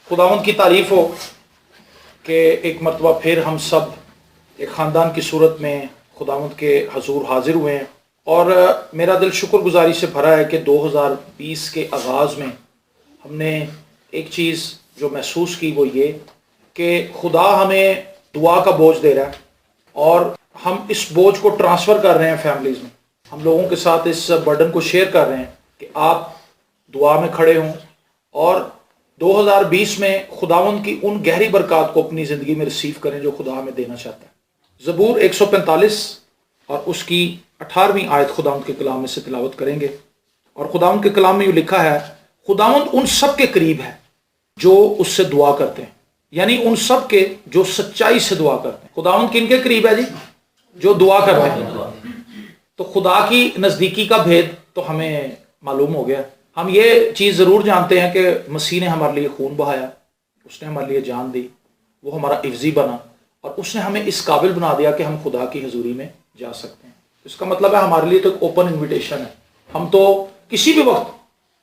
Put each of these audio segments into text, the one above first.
खुदावंद की तारीफ हो कि एक मरतबा फिर हम सब एक ख़ानदान की सूरत में खुदावंद के हजूर हाजिर हुए हैं और मेरा दिल शुक्रगुजारी से भरा है कि 2020 के आगाज़ में हमने एक चीज़ जो महसूस की वो ये कि खुदा हमें दुआ का बोझ दे रहा है और हम इस बोझ को ट्रांसफ़र कर रहे हैं फैमिलीज़ में। हम लोगों के साथ इस बर्डन को शेयर कर रहे हैं कि आप दुआ में खड़े हों और 2020 में खुदावंद की उन गहरी बरक़ात को अपनी ज़िंदगी में रिसीव करें जो खुदा हमें देना चाहता है। ज़बूर 145 और उसकी 18वीं आयत खुदावंद के कलाम में से तिलावत करेंगे और खुदावंद के कलाम में ये लिखा है, खुदावंद उन सब के करीब है जो उससे दुआ करते हैं, यानी उन सब के जो सच्चाई से दुआ करते हैं। खुदावंद किनके करीब है जी? जो दुआ करते हैं। तो खुदा की नज़दीकी का भेद तो हमें मालूम हो गया। हम ये चीज़ ज़रूर जानते हैं कि मसीह ने हमारे लिए खून बहाया, उसने हमारे लिए जान दी, वो हमारा इफ्जी बना और उसने हमें इस काबिल बना दिया कि हम खुदा की हजूरी में जा सकते हैं। इसका मतलब है हमारे लिए तो एक ओपन इन्विटेशन है। हम तो किसी भी वक्त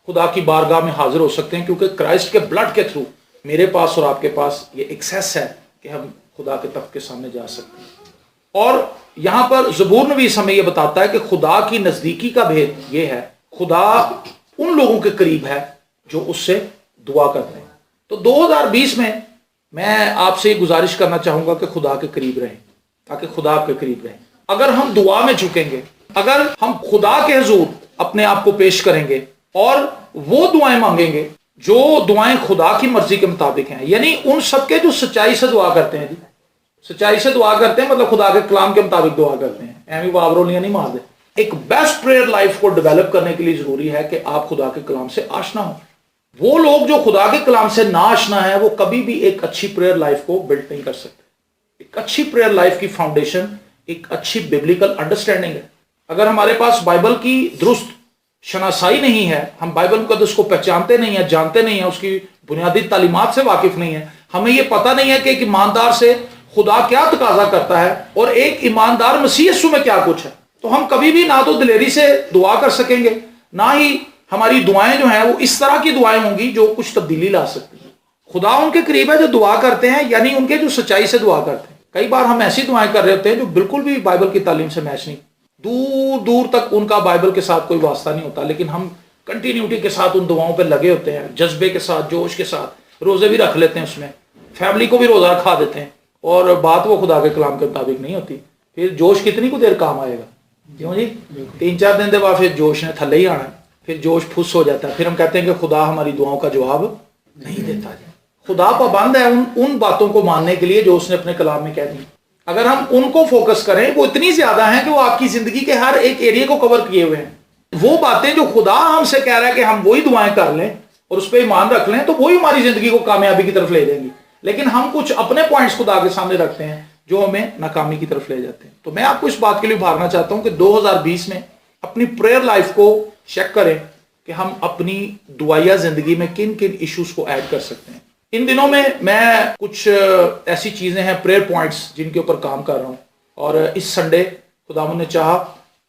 खुदा की बारगाह में हाजिर हो सकते हैं क्योंकि क्राइस्ट के ब्लड के थ्रू मेरे पास और आपके पास ये एक्सेस है कि हम खुदा के तख्त के सामने जा सकते हैं। और यहाँ पर ज़बूर नवीस हमें यह बताता है कि खुदा की नज़दीकी का भेद ये है, खुदा उन लोगों के करीब है जो उससे दुआ करते हैं। तो 2020 में मैं आपसे गुजारिश करना चाहूँगा कि खुदा के करीब रहें ताकि खुदा आपके करीब रहें। अगर हम दुआ में झुकेंगे, अगर हम खुदा के हुजूर अपने आप को पेश करेंगे और वो दुआएं मांगेंगे जो दुआएं खुदा की मर्जी के मुताबिक हैं, यानी उन सबके जो सच्चाई से दुआ करते हैं जी, सच्चाई से दुआ करते हैं मतलब खुदा के कलाम के मुताबिक दुआ करते हैं, एवं वावरोलियां नहीं मारते। एक बेस्ट प्रेयर लाइफ को डेवलप करने के लिए जरूरी है कि आप खुदा के कलाम से आशना हो। वो लोग जो खुदा के कलाम से ना आशना है वो कभी भी एक अच्छी प्रेयर लाइफ को बिल्ड नहीं कर सकते। एक अच्छी प्रेयर लाइफ की फाउंडेशन एक अच्छी बिब्लिकल अंडरस्टैंडिंग है। अगर हमारे पास बाइबल की दुरुस्त शनासाई नहीं है, हम बाइबल मुकद्दस को पहचानते नहीं है, जानते नहीं है, उसकी बुनियादी तालीमात से वाकिफ नहीं है, हमें यह पता नहीं है कि एक ईमानदार से खुदा क्या तकाजा करता है और एक ईमानदार मसीह यीशु में क्या कुछ है, तो हम कभी भी ना तो दिलेरी से दुआ कर सकेंगे, ना ही हमारी दुआएं जो हैं वो इस तरह की दुआएं होंगी जो कुछ तब्दीली ला सकती है। खुदा उनके करीब है जो दुआ करते हैं, यानी उनके जो सच्चाई से दुआ करते हैं। कई बार हम ऐसी दुआएं कर रहे होते हैं जो बिल्कुल भी बाइबल की तालीम से मैच नहीं, दूर दूर तक उनका बाइबल के साथ कोई वास्ता नहीं होता, लेकिन हम कंटिन्यूटी के साथ उन दुआओं पर लगे होते हैं, जज्बे के साथ, जोश के साथ, रोज़े भी रख लेते हैं, उसमें फैमिली को भी रोज़ा रखा देते हैं और बात वो खुदा के कलाम के मुताबिक नहीं होती। फिर जोश कितनी को देर काम आएगा, क्यों जी? 3-4 दिन के बाद फिर जोश ने थल्ले ही आना है, फिर जोश फुस हो जाता है, फिर हम कहते हैं कि खुदा हमारी दुआओं का जवाब नहीं देता जी। खुदा पाबंद है उन बातों को मानने के लिए जो उसने अपने कलाम में कह दी। अगर हम उनको फोकस करें, वो इतनी ज्यादा हैं कि वो आपकी जिंदगी के हर एक एरिया को कवर किए हुए हैं। वो बातें जो खुदा हमसे कह रहा है कि हम वही दुआएं कर लें और उस पर ईमान रख लें तो वही हमारी जिंदगी को कामयाबी की तरफ ले जाएंगी, लेकिन हम कुछ अपने पॉइंट्स खुदा के सामने रखते हैं जो हमें नाकामी की तरफ ले जाते हैं। तो मैं आपको इस बात के लिए भागना चाहता हूं कि 2020 में अपनी प्रेयर लाइफ को चेक करें कि हम अपनी दुआया जिंदगी में किन किन इश्यूज को ऐड कर सकते हैं। इन दिनों में मैं कुछ ऐसी चीजें हैं, प्रेयर पॉइंट्स, जिनके ऊपर काम कर रहा हूं और इस संडे खुदावंद ने चाहा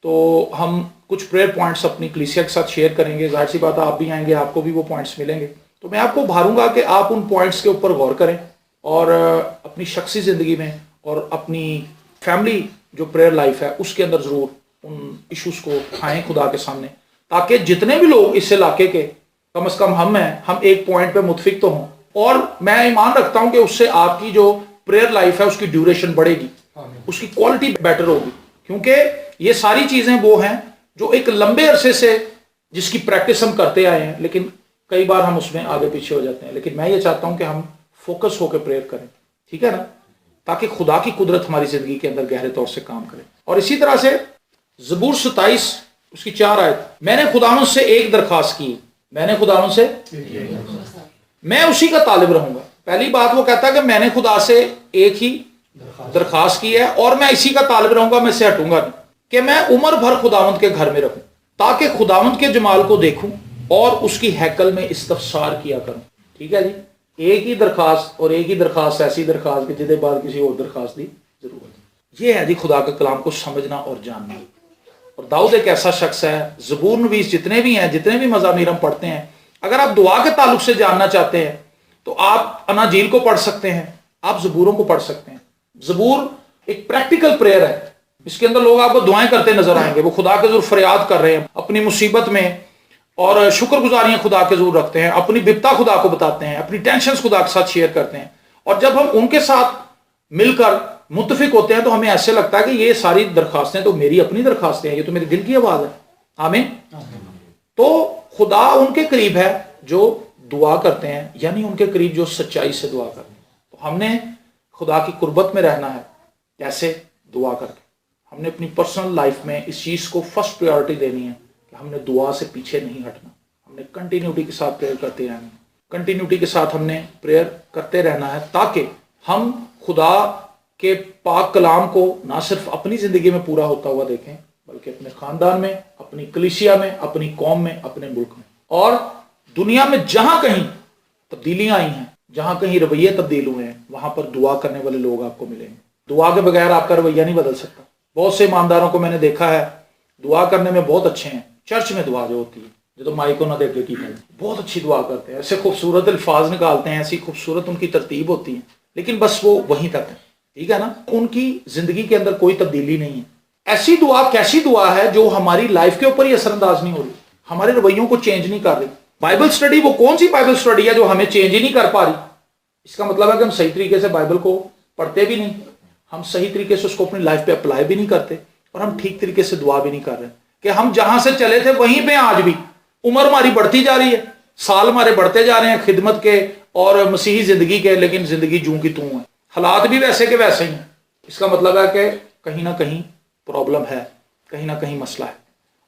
तो हम कुछ प्रेयर पॉइंट्स अपनी कलीसिया के साथ शेयर करेंगे। जाहिर सी बात है आप भी आएंगे, आपको भी वो पॉइंट्स मिलेंगे। तो मैं आपको भारूंगा कि आप उन पॉइंट्स के ऊपर गौर करें और अपनी शख्सी ज़िंदगी में और अपनी फैमिली जो प्रेयर लाइफ है उसके अंदर ज़रूर उन इश्यूज को उठाएं खुदा के सामने, ताकि जितने भी लोग इस इलाके के, कम से कम हम हैं, हम एक पॉइंट पे मुतफिक तो हों। और मैं ईमान रखता हूं कि उससे आपकी जो प्रेयर लाइफ है उसकी ड्यूरेशन बढ़ेगी, उसकी क्वालिटी बेटर होगी, क्योंकि ये सारी चीज़ें वो हैं जो एक लंबे अरसे से जिसकी प्रैक्टिस हम करते आए हैं, लेकिन कई बार हम उसमें आगे पीछे हो जाते हैं। लेकिन मैं ये चाहता हूं कि हम फोकस होकर प्रेयर करें, ठीक है ना, ताकि खुदा की कुदरत हमारी जिंदगी के अंदर गहरे तौर से काम करे। और इसी तरह से ज़बूर 27 उसकी 4 आयत, मैंने खुदावंद से एक दरखास्त की, मैंने खुदावंद से मैं उसी का तालिब रहूंगा। पहली बात वो कहता है कि मैंने खुदा से एक ही दरखास्त की है और मैं इसी का तालिब रहूंगा, मैं से हटूंगा नहीं, कि मैं उम्र भर खुदावंद के घर में रहूं ताकि खुदावंद के जमाल को देखूं और उसकी हैकल में इस्तफसार किया करूं। ठीक है जी, एक ही दरखास्त और एक ही दरखास्त ऐसी दरखास्त के जिसके बाद किसी और दरखास्त की जरूरत। ये है जी खुदा के कलाम को समझना और जानना। और दाऊद एक ऐसा शख्स है, ज़बूर नवीस जितने भी हैं, जितने भी मज़ामीर हम पढ़ते हैं, अगर आप दुआ के ताल्लुक से जानना चाहते हैं تو آپ اناجیل کو پڑھ سکتے ہیں، آپ زبوروں کو پڑھ سکتے ہیں. زبور ایک پریکٹیکل پریئر ہے، اس کے اندر لوگ آپ کو دعائیں کرتے نظر آئیں گے، وہ خدا کے حضور فریاد کر رہے ہیں اپنی مصیبت میں، اور شکر گزاریاں خدا کے حضور رکھتے ہیں، اپنی بپتا خدا کو بتاتے ہیں، اپنی ٹینشنز خدا کے ساتھ شیئر کرتے ہیں. اور جب ہم ان کے ساتھ مل کر متفق ہوتے ہیں تو ہمیں ایسے لگتا ہے کہ یہ ساری درخواستیں تو میری اپنی درخواستیں ہیں، یہ تو میرے دل کی آواز ہے. آمین. تو خدا ان کے قریب ہے جو دعا کرتے ہیں، یعنی ان کے قریب جو سچائی سے دعا کرتے ہیں. تو ہم نے خدا کی قربت میں رہنا ہے. کیسے؟ دعا کر کے. ہم نے اپنی پرسنل لائف میں اس چیز کو فرسٹ پریورٹی دینی ہے کہ ہم نے دعا سے پیچھے نہیں ہٹنا. ہم نے کنٹینیوٹی کے ساتھ پریئر کرتے رہنا ہے. کنٹینیوٹی کے ساتھ ہم نے پریئر کرتے رہنا ہے تاکہ ہم خدا کے پاک کلام کو نہ صرف اپنی زندگی میں پورا ہوتا ہوا دیکھیں، بلکہ اپنے خاندان میں، اپنی کلیسیا میں، اپنی قوم میں، اپنے ملک میں، اور دنیا میں جہاں کہیں تبدیلیاں آئی ہیں، جہاں کہیں رویے تبدیل ہوئے ہیں، وہاں پر دعا کرنے والے لوگ آپ کو ملیں گے. دعا کے بغیر آپ کا رویہ نہیں بدل سکتا. بہت سے ایمانداروں کو میں نے دیکھا ہے دعا کرنے میں بہت اچھے ہیں، چرچ میں دعا جو ہوتی ہے جو تو مائی کو نہ دیکھ کی بہت اچھی دعا کرتے ہیں، ایسے خوبصورت الفاظ نکالتے ہیں، ایسی خوبصورت ان کی ترتیب ہوتی ہے، لیکن بس وہ وہیں تک ہے. ٹھیک ہے نا؟ ان کی زندگی کے اندر کوئی تبدیلی نہیں ہے. ایسی دعا کیسی دعا ہے جو ہماری لائف کے اوپر ہی اثر انداز نہیں ہو رہی، ہمارے رویوں کو چینج نہیں کر رہی. بائبل سٹڈی وہ کون سی بائبل سٹڈی ہے جو ہمیں چینج ہی نہیں کر پا رہی؟ اس کا مطلب ہے کہ ہم صحیح طریقے سے بائبل کو پڑھتے بھی نہیں، ہم صحیح طریقے سے اس کو اپنی لائف پہ اپلائی بھی نہیں کرتے، اور ہم ٹھیک طریقے سے دعا بھی نہیں کر رہے کہ ہم جہاں سے چلے تھے وہیں پہ آج بھی. عمر ہماری بڑھتی جا رہی ہے، سال ہمارے بڑھتے جا رہے ہیں خدمت کے اور مسیحی زندگی کے، لیکن زندگی جوں کی توں ہے، حالات بھی ویسے کے ویسے ہی ہیں. اس کا مطلب ہے کہ کہیں نہ کہیں پرابلم ہے، کہیں نہ کہیں مسئلہ ہے.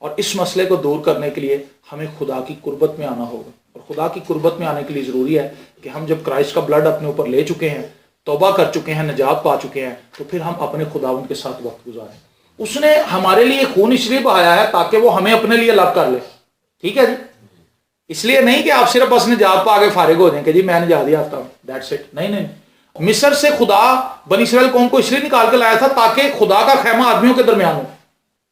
اور اس مسئلے کو دور کرنے کے لیے ہمیں خدا کی قربت میں آنا ہوگا. اور خدا کی قربت میں آنے کے لیے ضروری ہے کہ ہم جب کرائسٹ کا بلڈ اپنے اوپر لے چکے ہیں، توبہ کر چکے ہیں، نجات پا چکے ہیں، تو پھر ہم اپنے خداوند کے ساتھ وقت گزاریں. اس نے ہمارے لیے خون اس لیے بہایا ہے تاکہ وہ ہمیں اپنے لیے الگ کر لے. ٹھیک ہے جی؟ اس لیے نہیں کہ آپ صرف بس نجات پا کے فارغ ہو جائیں کہ جی میں نجات یافتہ ہوں، دیٹس اٹ. نہیں نہیں. مصر سے خدا بنی اسرائیل قوم کو اس لیے نکال کے لایا تھا تاکہ خدا کا خیمہ آدمیوں کے درمیان ہو.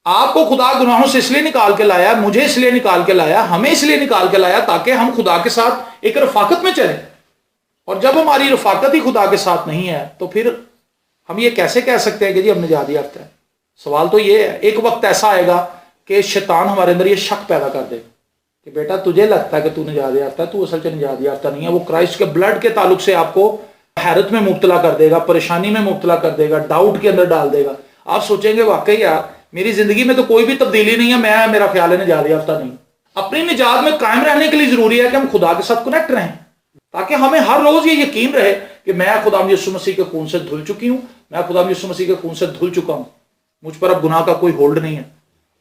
آپ کو خدا گناہوں سے اس لیے نکال کے لایا، مجھے اس لیے نکال کے لایا، ہمیں اس لیے نکال کے لایا تاکہ ہم خدا کے ساتھ ایک رفاقت میں چلیں. اور جب ہماری رفاقت ہی خدا کے ساتھ نہیں ہے تو پھر ہم یہ کیسے کہہ سکتے ہیں کہ جی ہم نجات یافتہ ہیں؟ سوال تو یہ ہے. ایک وقت ایسا آئے گا کہ شیطان ہمارے اندر یہ شک پیدا کر دے کہ بیٹا تجھے لگتا ہے کہ تو نجات یافتہ ہے، تو اصل سے نجات یافتہ نہیں ہے. وہ کرائسٹ کے بلڈ کے تعلق سے آپ کو حیرت میں مبتلا کر دے گا، پریشانی میں مبتلا کر دے گا، ڈاؤٹ کے اندر ڈال دے گا. آپ سوچیں گے واقعی یار میری زندگی میں تو کوئی بھی تبدیلی نہیں ہے، میرا خیال ہے نجات یافتہ نہیں. اپنی نجات میں قائم رہنے کے لیے ضروری ہے کہ ہم خدا کے ساتھ کنیکٹ رہیں تاکہ ہمیں ہر روز یہ یقین رہے کہ میں خدا یسوع مسیح کے خون سے دھل چکی ہوں، میں خدا یسوع مسیح کے خون سے دھل چکا ہوں، مجھ پر اب گناہ کا کوئی ہولڈ نہیں ہے.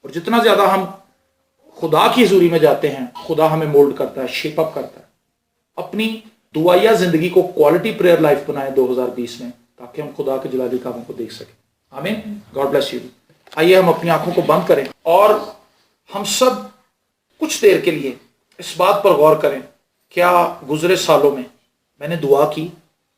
اور جتنا زیادہ ہم خدا کی حضوری میں جاتے ہیں، خدا ہمیں مولڈ کرتا ہے، شیپ اپ کرتا ہے. اپنی دعائیا زندگی کو کوالٹی پریئر لائف بنائیں 2020 میں تاکہ ہم خدا کے جلالی کاموں کو دیکھ سکیں. آمین. God bless you. آئیے ہم اپنی آنکھوں کو بند کریں اور ہم سب کچھ دیر کے لیے اس بات پر غور کریں، کیا گزرے سالوں میں نے دعا کی،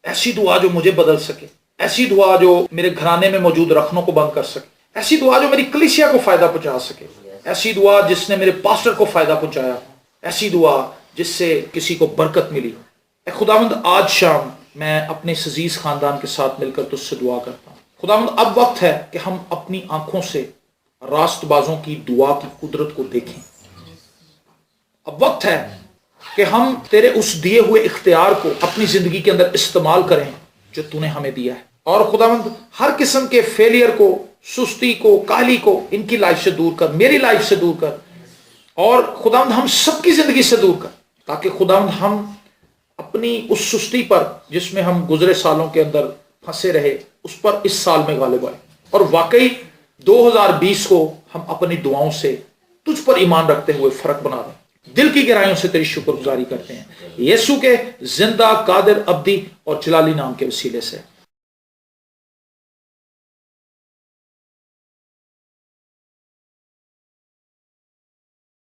ایسی دعا جو مجھے بدل سکے، ایسی دعا جو میرے گھرانے میں موجود رکھنوں کو بند کر سکے، ایسی دعا جو میری کلیسیا کو فائدہ پہنچا سکے، ایسی دعا جس نے میرے پاسٹر کو فائدہ پہنچایا، ایسی دعا جس سے کسی کو برکت ملی. اے خداوند آج شام میں اپنے اس عزیز خاندان کے ساتھ مل کر تجھ سے دعا کرتا ہوں. خداوند اب وقت ہے کہ ہم اپنی آنکھوں سے راست بازوں کی دعا کی قدرت کو دیکھیں. اب وقت ہے کہ ہم تیرے اس دیے ہوئے اختیار کو اپنی زندگی کے اندر استعمال کریں جو تو نے ہمیں دیا ہے. اور خداوند ہر قسم کے فیلئر کو، سستی کو، کاہلی کو ان کی لائف سے دور کر، میری لائف سے دور کر، اور خداوند ہم سب کی زندگی سے دور کر تاکہ خداوند ہم اپنی اس سستی پر جس میں ہم گزرے سالوں کے اندر پھنسے رہے اس پر اس سال میں غالب آئے اور واقعی 2020 کو ہم اپنی دعاؤں سے تجھ پر ایمان رکھتے ہوئے فرق بنا دیں. دل کی گہرائیوں سے تیری شکر گزاری کرتے ہیں یسوع کے زندہ، قادر، ابدی اور جلالی نام کے وسیلے سے.